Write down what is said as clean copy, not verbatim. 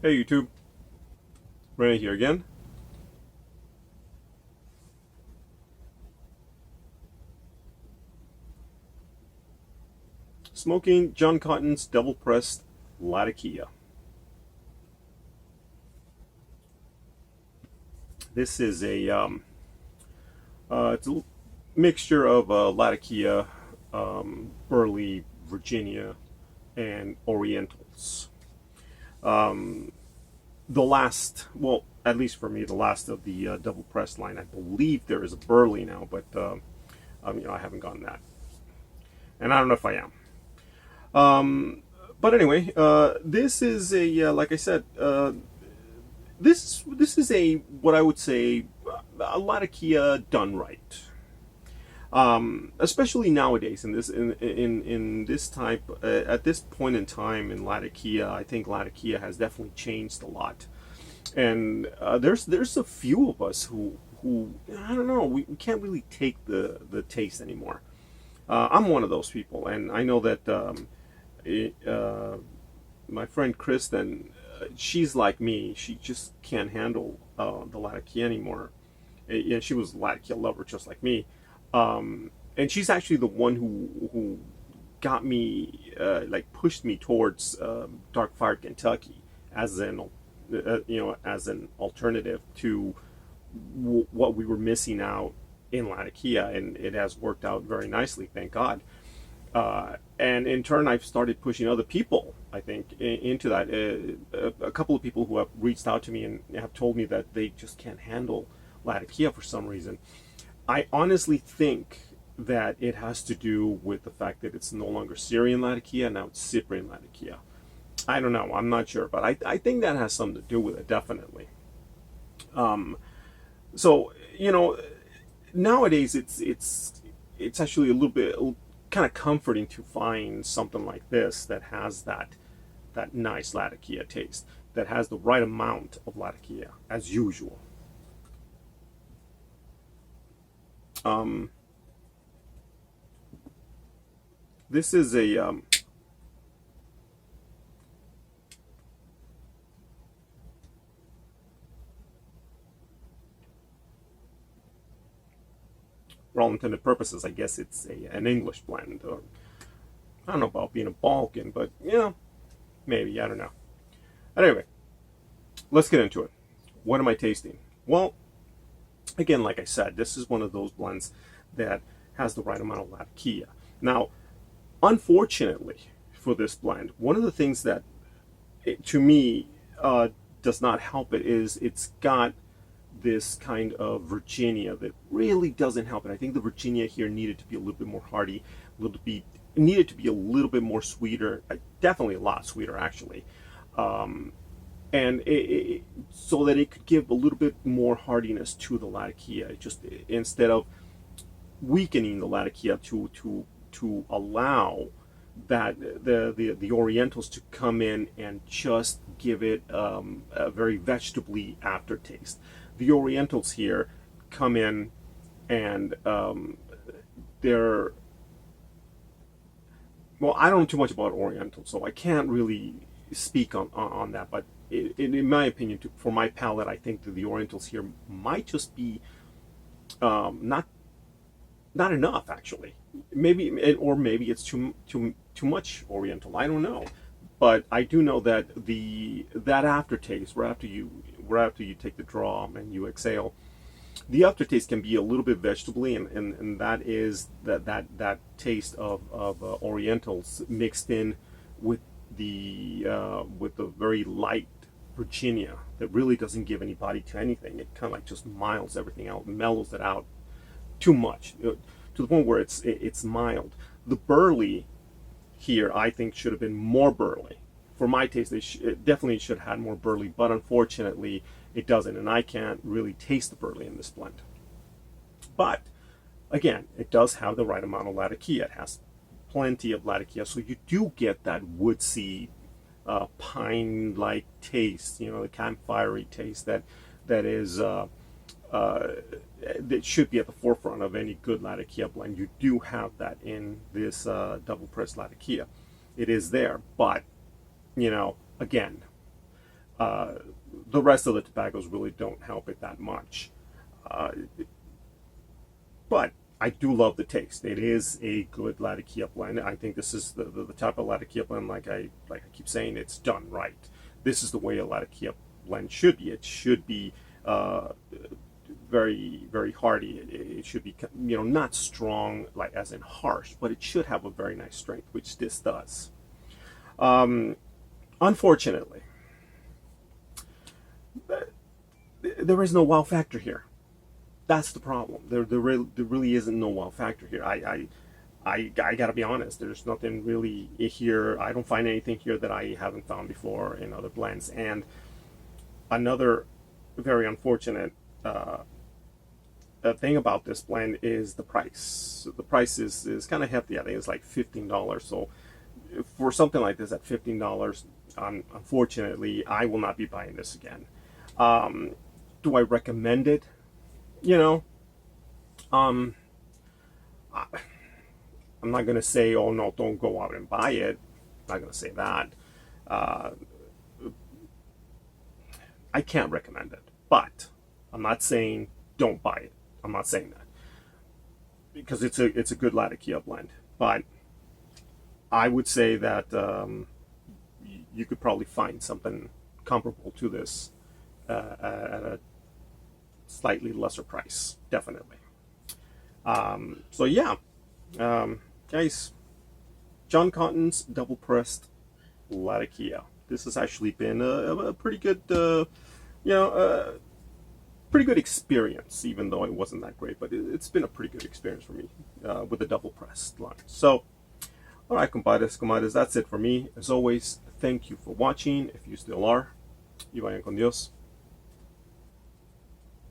Hey YouTube, Renee here again. Smoking John Cotton's double pressed Latakia. This is it's a mixture of Latakia, Burley, Virginia, and Orientals. The last, well, at least for me, the last of the double pressed line. I believe there is a Burley now, but I haven't gotten that, and I don't know if I am. Um, but anyway, this is like I said, this is a what I would say a Latakia done right. Especially nowadays in this type at this point in time in Latakia, I think Latakia has definitely changed a lot, and there's a few of us who I don't know, we can't really take the taste anymore. I'm one of those people, and I know that my friend Kristen, she's like me. She just can't handle the Latakia anymore. Yeah, she was a Latakia lover just like me, and she's actually the one who got me like pushed me towards Dark Fire Kentucky as an as an alternative to what we were missing out in Latakia, and it has worked out very nicely, thank God. And in turn, I've started pushing other people, I think, into that. A couple of people who have reached out to me and have told me that they just can't handle Latakia for some reason. I honestly think that it has to do with the fact that it's no longer Syrian Latakia, now it's Cyprian Latakia. I don't know, I'm not sure, but I think that has something to do with it, definitely. So, nowadays it's actually a little bit kind of comforting to find something like this that has that nice Latakia taste, that has the right amount of Latakia as usual. Um, this is a for all intended purposes, I guess it's an English blend. Or, I don't know about being a Balkan, but maybe, I don't know. Anyway, let's get into it. What am I tasting? Well, again, like I said, this is one of those blends that has the right amount of Latakia. Now, unfortunately for this blend, one of the things that to me does not help it is it's got this kind of Virginia that really doesn't help it. I think the Virginia here needed to be a little bit more hearty, a little bit needed to be a little bit more sweeter, definitely a lot sweeter actually, and so that it could give a little bit more hardiness to the Latakia. Just instead of weakening the Latakia to allow that the Orientals to come in and just give it a very vegetably aftertaste. The Orientals here come in and they're, well, I don't know too much about Orientals, so I can't really speak on that. But in my opinion, for my palate, I think that the Orientals here might just be not enough actually. Maybe or maybe it's too much Oriental. I don't know, but I do know that that aftertaste, right after you take the draw and you exhale, the aftertaste can be a little bit vegetably, and that is that taste of Orientals mixed in with with the very light Virginia that really doesn't give any body to anything. It kind of like just miles everything out, mellows it out too much, to the point where it's mild. The burley here, I think, should have been more burley. For my taste, it definitely should have had more burley, but unfortunately, it doesn't, and I can't really taste the burley in this blend. But again, it does have the right amount of Latakia. It has plenty of Latakia, so you do get that woodsy, pine-like taste. The campfirey taste that is. That should be at the forefront of any good Latakia blend. You do have that in this double pressed Latakia. It is there, but again, The rest of the tobaccos really don't help it that much. Uh, but I do love the taste. It is a good Latakia blend. I think this is the type of Latakia blend, like I keep saying, it's done right. This is the way a Latakia blend should be. It should be very, very hearty. It should be, not strong, like as in harsh, but it should have a very nice strength, which this does. Unfortunately, there is no wow factor here. That's the problem. There really isn't no wow factor here. I gotta be honest. There's nothing really here. I don't find anything here that I haven't found before in other blends. And another very unfortunate thing about this blend is the price. The price is kind of hefty. I think it's like $15. So for something like this at $15, unfortunately, I will not be buying this again. Do I recommend it? I'm not going to say, oh no, don't go out and buy it. I'm not going to say that. I can't recommend it, but I'm not saying don't buy it. I'm not saying that, because it's a good Latakia blend. But I would say that you could probably find something comparable to this at a slightly lesser price, definitely. So yeah, guys, John Cotton's double pressed Latakia. This has actually been a pretty good, pretty good experience, even though it wasn't that great. But it's been a pretty good experience for me with the double pressed line. So, all right, compadres, comadres, that's it for me. As always, thank you for watching. If you still are, y vayan con Dios.